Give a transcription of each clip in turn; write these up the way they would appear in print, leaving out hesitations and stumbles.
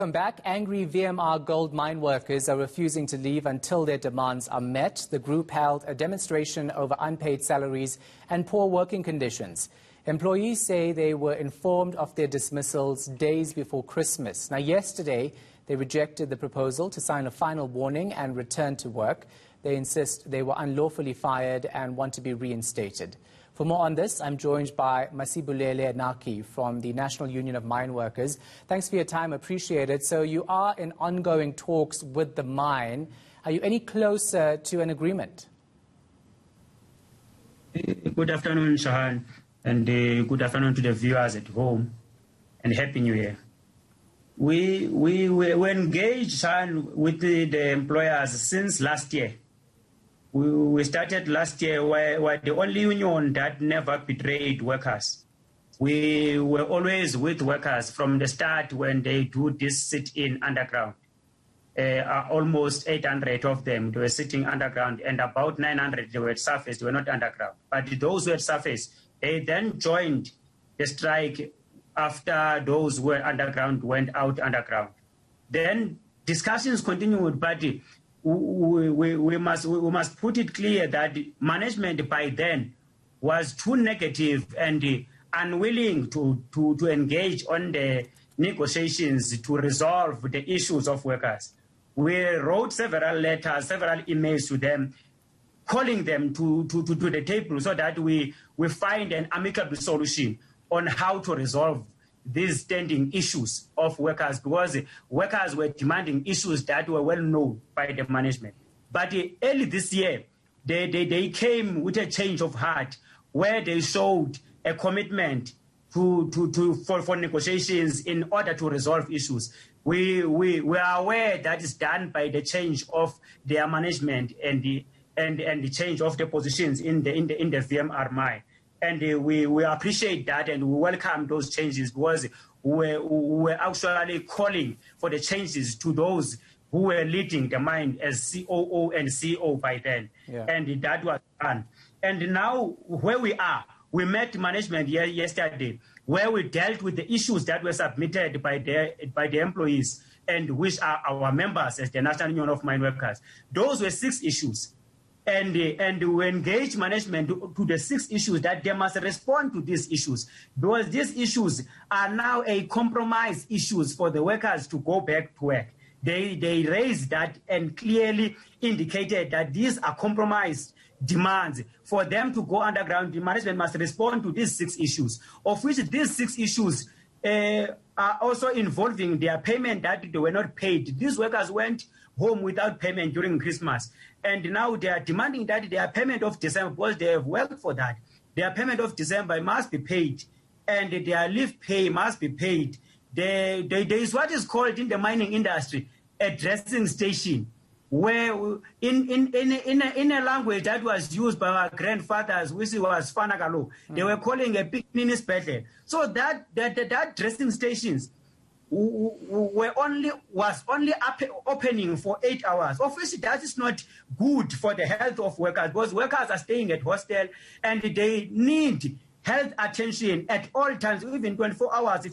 Welcome back. Angry VMR gold mine workers are refusing to leave until their demands are met. The group held a demonstration over unpaid salaries and poor working conditions. Employees say they were informed of their dismissals days before Christmas. Now, yesterday, they rejected the proposal to sign a final warning and return to work. They insist they were unlawfully fired and want to be reinstated. For more on this, I'm joined by Masibulele Naki from the National Union of Mineworkers. Thanks for your time, appreciate it. So you are in ongoing talks with the mine. Are you any closer to an agreement? Good afternoon, Shahan, and good afternoon to the viewers at home, and Happy New Year. We engaged, Shahan, with the employers since last year. We started last year where the only union that never betrayed workers. We were always with workers from the start when they do this sit-in underground. Almost 800 of them, they were sitting underground, and about 900 they were at surface, they were not underground. But those who were at surface, they then joined the strike after those who were underground went out underground. Then discussions continued, but we must put it clear that management by then was too negative and unwilling to engage on the negotiations to resolve the issues of workers. We wrote several letters, several emails to them, calling them to the table so that we find an amicable solution on how to resolve these standing issues of workers, because workers were demanding issues that were well known by the management. But early this year, they came with a change of heart where they showed a commitment for negotiations in order to resolve issues. We are aware that is done by the change of their management and the change of the positions in the VMR mine. And we appreciate that, and we welcome those changes, because we're actually calling for the changes to those who were leading the mine as COO and CO by then. Yeah. And that was done. And now where we are, we met management yesterday, where we dealt with the issues that were submitted by the employees, and which are our members as the National Union of Mineworkers. Those were 6 issues. And we engage management to the 6 issues that they must respond to these issues, because these issues are now a compromise issues for the workers to go back to work. They raised that and clearly indicated that these are compromised demands. For them to go underground, the management must respond to these 6 issues, of which these 6 issues are also involving their payment that they were not paid. These workers went home without payment during Christmas, and now they are demanding that their payment of December, because they have worked for that, their payment of December must be paid, and their leave pay must be paid. There is what is called in the mining industry a dressing station, where in a language that was used by our grandfathers, which was Fanagalo, they were calling a picnic special. So that dressing stations was only opening for 8 hours. Obviously, that is not good for the health of workers, because workers are staying at hostel and they need health attention at all times, even 24 hours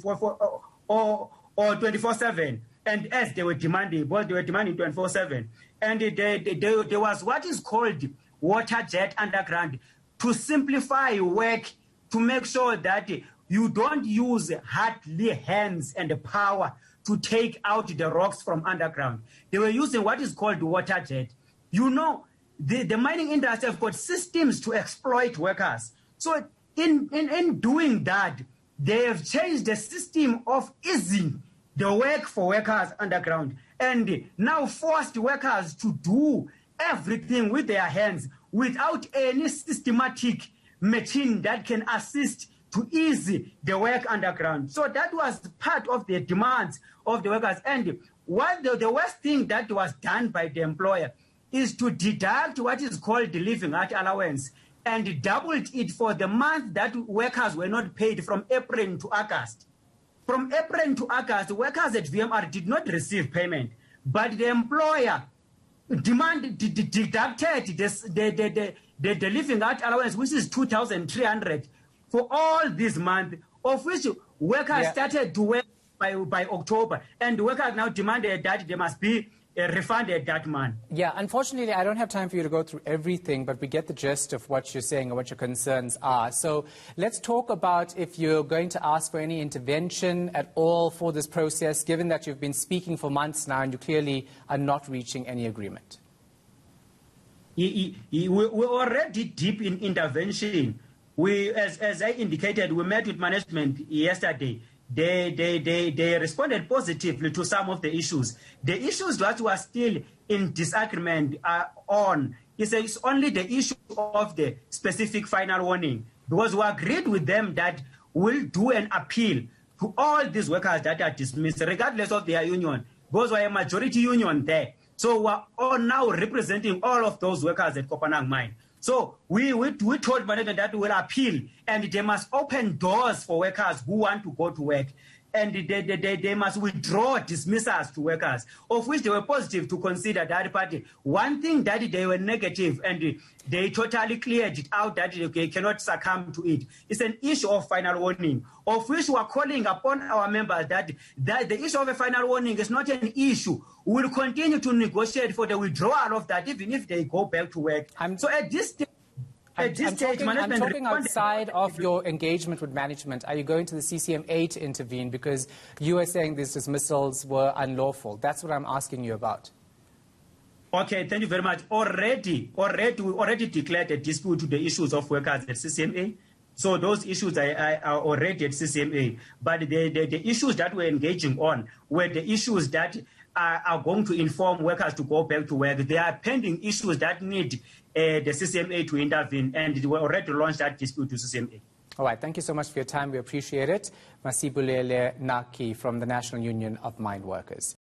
or 24/7. And as they were demanding, because they were demanding 24/7. And there was what is called water jet underground to simplify work, to make sure that you don't use hardly hands and power to take out the rocks from underground. They were using what is called water jet. You know, the mining industry have got systems to exploit workers. So in doing that, they have changed the system of easing the work for workers underground, and now forced workers to do everything with their hands without any systematic machine that can assist to ease the work underground. So that was part of the demands of the workers. And what the worst thing that was done by the employer is to deduct what is called the living out allowance, and doubled it for the month that workers were not paid from April to August. From April to August, workers at VMR did not receive payment, but the employer deducted the living out allowance, which is 2,300 for all this month, of which workers started to work by October. And the workers now demanded that they must be refunded that money. Yeah, unfortunately, I don't have time for you to go through everything, but we get the gist of what you're saying and what your concerns are. So let's talk about if you're going to ask for any intervention at all for this process, given that you've been speaking for months now and you clearly are not reaching any agreement. We're already deep in intervention. As I indicated, we met with management yesterday. They responded positively to some of the issues. The issues that were still in disagreement on is only the issue of the specific final warning, because we agreed with them that we'll do an appeal to all these workers that are dismissed, regardless of their union, because we're a majority union there. So we're all now representing all of those workers at Kopanang Mine. So we told management that we will appeal, and they must open doors for workers who want to go to work. And they must withdraw dismissals to workers, of which they were positive to consider that party. One thing that they were negative, and they totally cleared it out that they cannot succumb to it. It's an issue of final warning, of which we are calling upon our members that the issue of a final warning is not an issue. We will continue to negotiate for the withdrawal of that, even if they go back to work. So at this stage, I'm talking outside of your engagement with management. Are you going to the CCMA to intervene? Because you are saying these dismissals were unlawful. That's what I'm asking you about. Okay, thank you very much. We already declared a dispute to the issues of workers at CCMA. So those issues are already at CCMA. But the issues that we're engaging on were the issues that are going to inform workers to go back to work. They are pending issues that need the CCMA to intervene, and we already launched that dispute to CCMA. All right, thank you so much for your time. We appreciate it. Masibulele Naki from the National Union of Mineworkers.